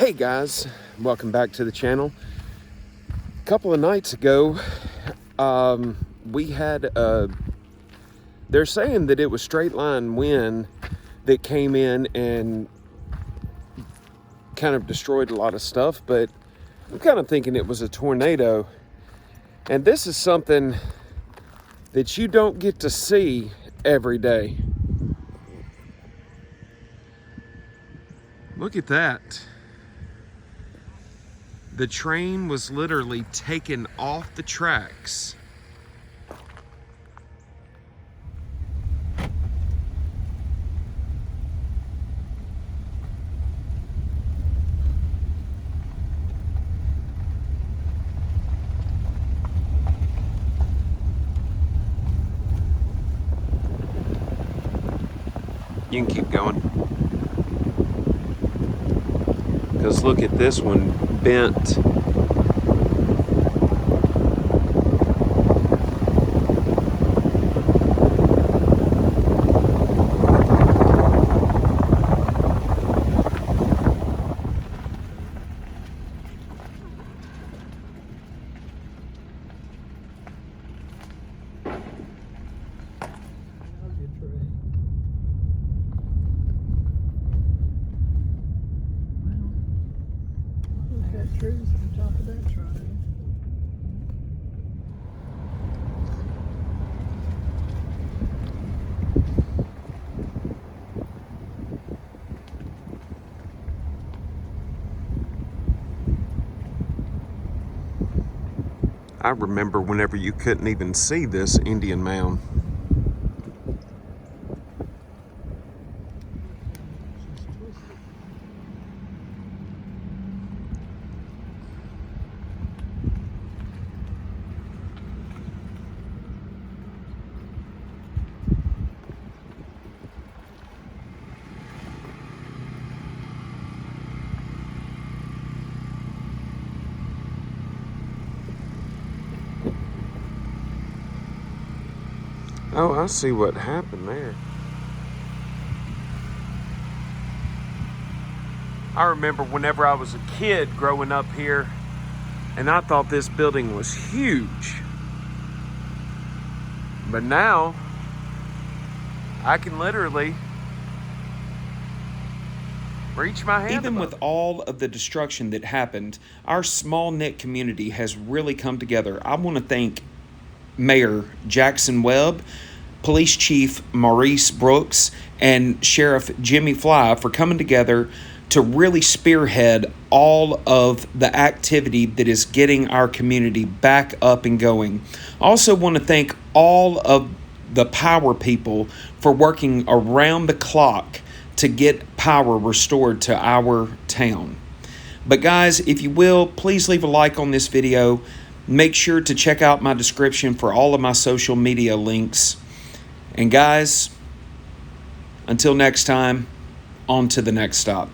Hey guys, welcome back to the channel. A couple of nights ago, we had they're saying that it was straight line wind that came in and kind of destroyed a lot of stuff, but I'm kind of thinking it was a tornado. And this is something that you don't get to see every day. Look at that. The train was literally taken off the tracks. You can keep going. Because look at this one, bent. Trees at the top of that triangle. I remember whenever you couldn't even see this Indian mound. Oh, I see what happened there. I remember whenever I was a kid growing up here, and I thought this building was huge. But now, I can literally reach my hand Even above. with all of the destruction that happened, our small-knit community has really come together. I want to thank Mayor Jackson Webb, Police Chief Maurice Brooks, and Sheriff Jimmy Fly for coming together to really spearhead all of the activity that is getting our community back up and going. I also want to thank all of the power people for working around the clock to get power restored to our town. But guys, if you will, please leave a like on this video. Make sure to check out my description for all of my social media links. And guys, until next time, on to the next stop.